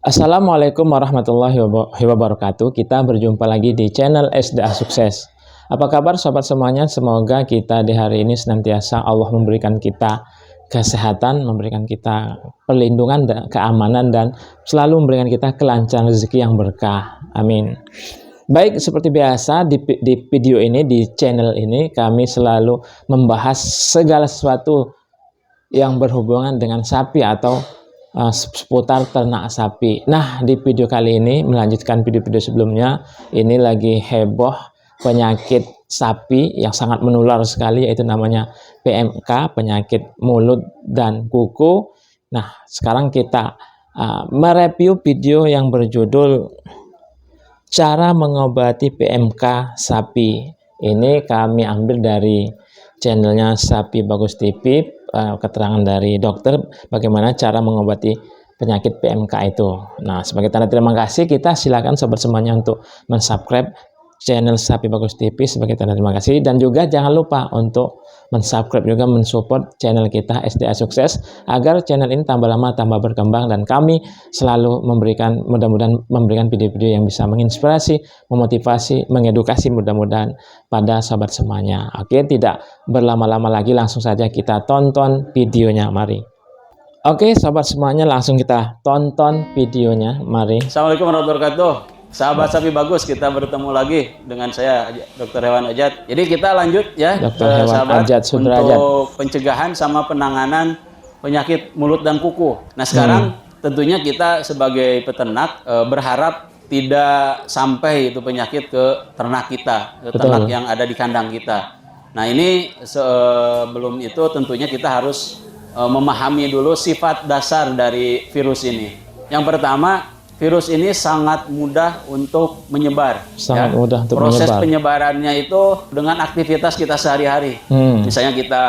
Assalamualaikum warahmatullahi wabarakatuh. Kita berjumpa lagi di channel SDA Sukses. Apa kabar sobat semuanya? Semoga kita di hari ini senantiasa Allah memberikan kita kesehatan, memberikan kita perlindungan dan keamanan, dan selalu memberikan kita kelancaran rezeki yang berkah. Amin. Baik, seperti biasa di video ini, di channel ini kami selalu membahas segala sesuatu yang berhubungan dengan sapi atau seputar ternak sapi. Nah, di video kali ini melanjutkan video-video sebelumnya, ini lagi heboh penyakit sapi yang sangat menular sekali, yaitu namanya PMK, penyakit mulut dan kuku. Nah, sekarang kita mereview video yang berjudul cara mengobati PMK sapi. Ini kami ambil dari channelnya Sapi Bagus TV, keterangan dari dokter bagaimana cara mengobati penyakit PMK itu. Nah, sebagai tanda terima kasih, kita silakan sobat semuanya untuk mensubscribe channel Sapi Bagus TV sebagai tanda terima kasih, dan juga jangan lupa untuk mensubscribe juga mensupport channel kita SDA Sukses agar channel ini tambah lama tambah berkembang, dan kami selalu mudah-mudahan memberikan video-video yang bisa menginspirasi, memotivasi, mengedukasi mudah-mudahan pada sobat semuanya. Oke, tidak berlama-lama lagi, langsung saja kita tonton videonya, mari. Oke sobat semuanya, langsung kita tonton videonya, mari. Assalamualaikum warahmatullahi wabarakatuh. Sahabat Sapi Bagus, kita bertemu lagi dengan saya Dr. Hewan Ajat. Jadi kita lanjut ya, Dr. Hewan sahabat, Ajat Sudrajat, untuk pencegahan sama penanganan penyakit mulut dan kuku. Nah sekarang tentunya kita sebagai peternak berharap tidak sampai itu penyakit ke ternak kita, ke ternak yang ada di kandang kita. Nah ini sebelum itu tentunya kita harus memahami dulu sifat dasar dari virus ini. Yang pertama, virus ini sangat mudah untuk menyebar. Sangat mudah untuk Proses menyebar. penyebarannya itu dengan aktivitas kita sehari-hari. Misalnya kita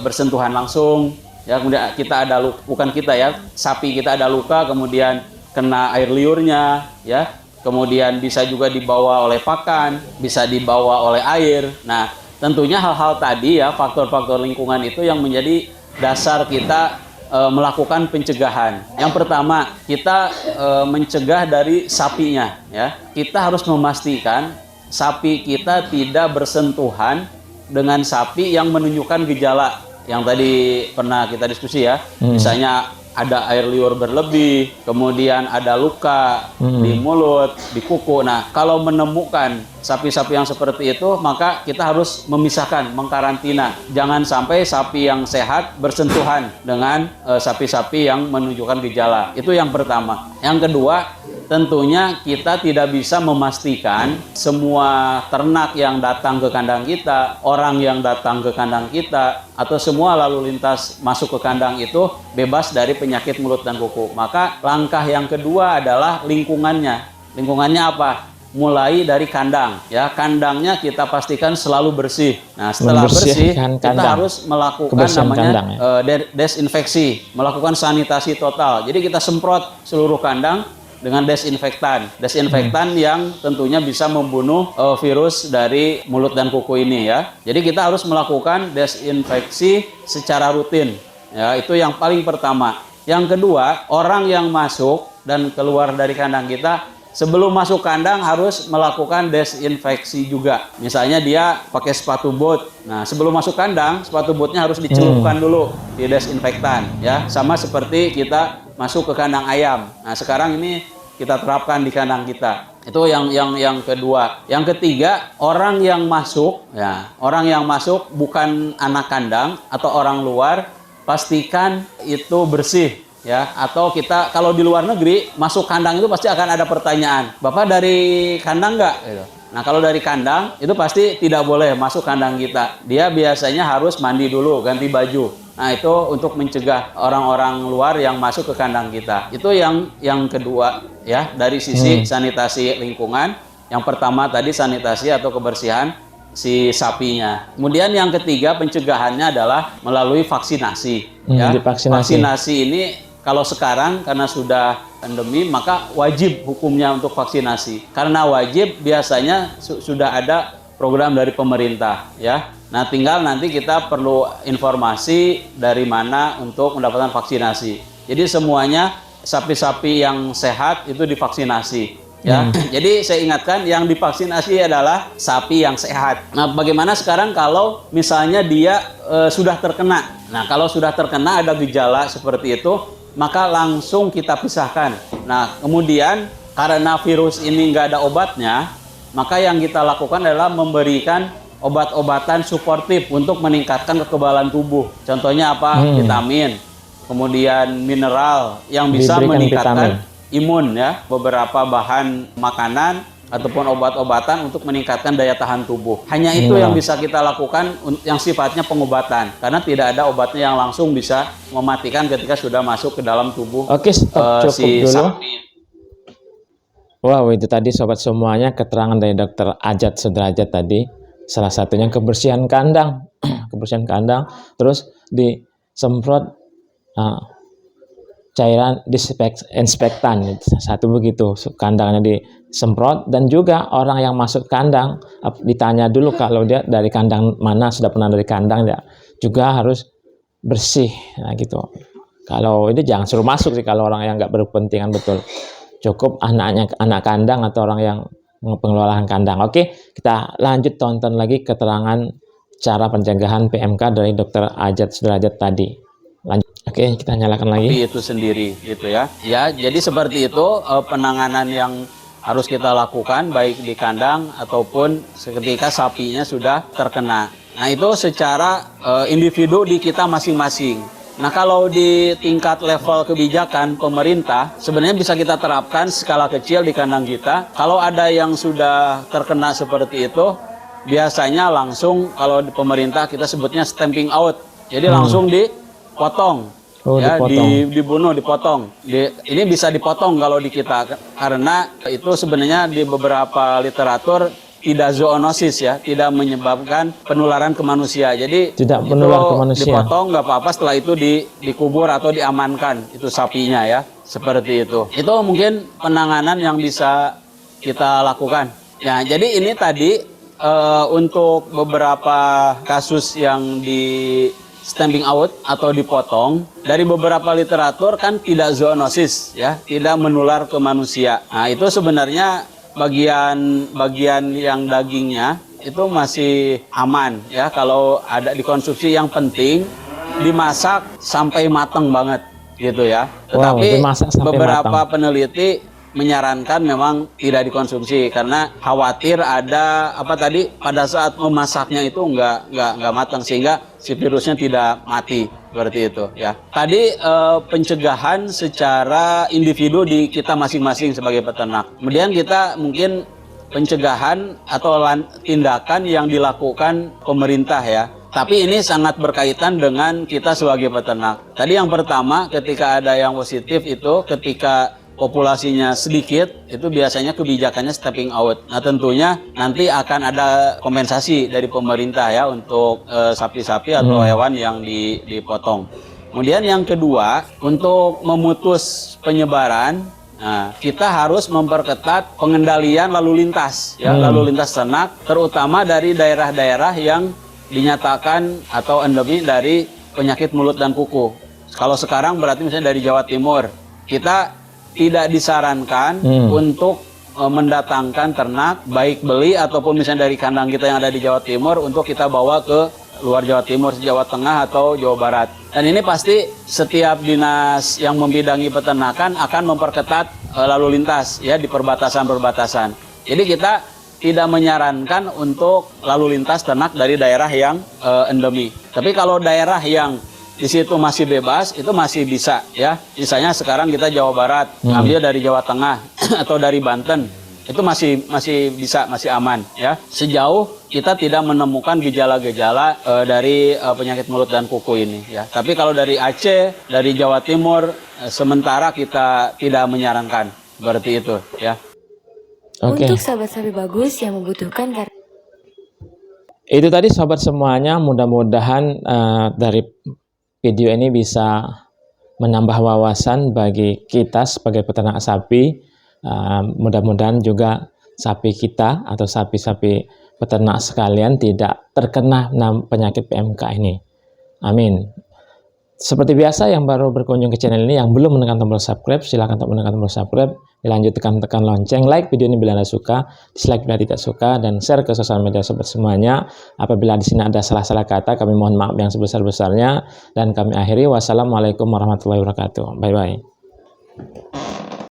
bersentuhan langsung, ya, kemudian kita ada luka, bukan kita ya, sapi kita ada luka, kemudian kena air liurnya, ya, kemudian bisa juga dibawa oleh pakan, bisa dibawa oleh air. Nah, tentunya hal-hal tadi ya, faktor-faktor lingkungan itu yang menjadi dasar kita melakukan pencegahan. Yang pertama, kita mencegah dari sapinya, ya. Kita harus memastikan sapi kita tidak bersentuhan dengan sapi yang menunjukkan gejala yang tadi pernah kita diskusi ya. Misalnya ada air liur berlebih, kemudian ada luka di mulut, di kuku. Nah, kalau menemukan sapi-sapi yang seperti itu, maka kita harus memisahkan, mengkarantina. Jangan sampai sapi yang sehat bersentuhan dengan sapi-sapi yang menunjukkan gejala. Itu yang pertama. Yang kedua, tentunya kita tidak bisa memastikan semua ternak yang datang ke kandang kita, orang yang datang ke kandang kita, atau semua lalu lintas masuk ke kandang itu bebas dari penyakit mulut dan kuku. Maka langkah yang kedua adalah lingkungannya. Lingkungannya apa? Mulai dari kandang, ya, kandangnya kita pastikan selalu bersih. Nah, setelah bersih, kita harus melakukan namanya desinfeksi, melakukan sanitasi total. Jadi kita semprot seluruh kandang dengan desinfektan yang tentunya bisa membunuh virus dari mulut dan kuku ini, ya. Jadi kita harus melakukan desinfeksi secara rutin, ya, itu yang paling pertama. Yang kedua, orang yang masuk dan keluar dari kandang kita sebelum masuk kandang harus melakukan desinfeksi juga. Misalnya dia pakai sepatu bot. Nah, sebelum masuk kandang, sepatu botnya harus dicelupkan dulu di desinfektan, ya. Sama seperti kita masuk ke kandang ayam. Nah, sekarang ini kita terapkan di kandang kita. Itu yang kedua. Yang ketiga, orang yang masuk, ya, orang yang masuk bukan anak kandang atau orang luar, pastikan itu bersih. Ya, atau kita kalau di luar negeri masuk kandang itu pasti akan ada pertanyaan, Bapak dari kandang nggak? Gitu. Nah, kalau dari kandang itu pasti tidak boleh masuk kandang kita. Dia biasanya harus mandi dulu, ganti baju. Nah, itu untuk mencegah orang-orang luar yang masuk ke kandang kita. Itu yang kedua, ya, dari sisi sanitasi lingkungan. Yang pertama tadi sanitasi atau kebersihan si sapinya. Kemudian yang ketiga pencegahannya adalah melalui vaksinasi. Ya, vaksinasi ini kalau sekarang karena sudah pandemi, maka wajib hukumnya untuk vaksinasi. Karena wajib biasanya sudah ada program dari pemerintah, ya. Nah, tinggal nanti kita perlu informasi dari mana untuk mendapatkan vaksinasi. Jadi semuanya sapi-sapi yang sehat itu divaksinasi. Ya, jadi saya ingatkan yang divaksinasi adalah sapi yang sehat. Nah, bagaimana sekarang kalau misalnya dia sudah terkena? Nah, kalau sudah terkena ada gejala seperti itu, maka langsung kita pisahkan. Nah, kemudian karena virus ini nggak ada obatnya, maka yang kita lakukan adalah memberikan obat-obatan suportif untuk meningkatkan kekebalan tubuh. Contohnya apa? Vitamin, kemudian mineral yang bisa Diberikan meningkatkan vitamin. Imun ya, beberapa bahan makanan ataupun obat-obatan untuk meningkatkan daya tahan tubuh. Hanya itu yang bisa kita lakukan yang sifatnya pengobatan, karena tidak ada obatnya yang langsung bisa mematikan ketika sudah masuk ke dalam tubuh. Oke, stop, cukup si dulu. sapi. Wow, itu tadi sobat semuanya keterangan dari Dokter Ajat Sudrajat tadi. Salah satunya kebersihan kandang, kebersihan kandang, terus disemprot cairan disinfektan, satu begitu, kandangnya disemprot. Dan juga orang yang masuk kandang ditanya dulu kalau dia dari kandang mana, sudah pernah dari kandang ya, juga harus bersih. Nah gitu. Kalau ini jangan suruh masuk sih kalau orang yang nggak berkepentingan betul. Cukup anak kandang atau orang yang pengelolaan kandang. Oke, kita lanjut tonton lagi keterangan cara pencegahan PMK dari Dokter Ajat Sudrajat tadi. Lanjut. Oke, kita nyalakan lagi. Itu sendiri gitu ya. Ya, jadi seperti itu penanganan yang harus kita lakukan baik di kandang ataupun ketika sapinya sudah terkena. Nah, itu secara individu di kita masing-masing. Nah, kalau di tingkat level kebijakan pemerintah sebenarnya bisa kita terapkan skala kecil di kandang kita. Kalau ada yang sudah terkena seperti itu, biasanya langsung kalau di pemerintah kita sebutnya stamping out. Jadi langsung dipotong. Ya, dibunuh, dipotong. Ini bisa dipotong kalau di kita, karena itu sebenarnya di beberapa literatur tidak zoonosis ya, tidak menyebabkan penularan ke manusia. Jadi tidak menular ke manusia. Dipotong nggak apa-apa, setelah itu dikubur atau diamankan itu sapinya ya, seperti itu. Itu mungkin penanganan yang bisa kita lakukan. Ya, jadi ini tadi untuk beberapa kasus yang di stamping out atau dipotong, dari beberapa literatur kan tidak zoonosis ya, tidak menular ke manusia. Nah, itu sebenarnya bagian yang dagingnya itu masih aman ya kalau ada dikonsumsi. Yang penting dimasak sampai matang banget gitu ya. Tetapi beberapa peneliti menyarankan memang tidak dikonsumsi karena khawatir ada pada saat memasaknya itu nggak matang sehingga si virusnya tidak mati, seperti itu ya. Tadi pencegahan secara individu di kita masing-masing sebagai peternak. Kemudian kita mungkin pencegahan atau tindakan yang dilakukan pemerintah ya. Tapi ini sangat berkaitan dengan kita sebagai peternak. Tadi yang pertama, ketika ada yang positif itu ketika populasinya sedikit, itu biasanya kebijakannya stepping out. Nah, tentunya nanti akan ada kompensasi dari pemerintah ya untuk sapi-sapi atau hewan yang dipotong. Kemudian yang kedua, untuk memutus penyebaran, nah, kita harus memperketat pengendalian lalu lintas ya, lalu lintas ternak, terutama dari daerah-daerah yang dinyatakan atau endemi dari penyakit mulut dan kuku. Kalau sekarang berarti misalnya dari Jawa Timur, kita tidak disarankan untuk mendatangkan ternak, baik beli ataupun misalnya dari kandang kita yang ada di Jawa Timur untuk kita bawa ke luar Jawa Timur, Jawa Tengah atau Jawa Barat. Dan ini pasti setiap dinas yang membidangi peternakan akan memperketat lalu lintas ya di perbatasan-perbatasan. Jadi kita tidak menyarankan untuk lalu lintas ternak dari daerah yang endemi. Tapi kalau daerah yang di situ masih bebas, itu masih bisa ya. Misalnya sekarang kita Jawa Barat, ambil dari Jawa Tengah atau dari Banten, itu masih bisa, masih aman ya. Sejauh kita tidak menemukan gejala-gejala dari penyakit mulut dan kuku ini ya. Tapi kalau dari Aceh, dari Jawa Timur, sementara kita tidak menyarankan seperti itu ya. Untuk sahabat sapi bagus yang membutuhkan itu tadi sobat semuanya, mudah-mudahan dari video ini bisa menambah wawasan bagi kita sebagai peternak sapi. Mudah-mudahan juga sapi kita atau sapi-sapi peternak sekalian tidak terkena penyakit PMK ini. Amin. Seperti biasa, yang baru berkunjung ke channel ini, yang belum menekan tombol subscribe, silahkan untuk menekan tombol subscribe. Dilanjut tekan lonceng, like video ini bila Anda suka, dislike bila tidak suka, dan share ke sosial media sobat semuanya. Apabila di sini ada salah-salah kata, kami mohon maaf yang sebesar-besarnya. Dan kami akhiri, wassalamualaikum warahmatullahi wabarakatuh. Bye-bye.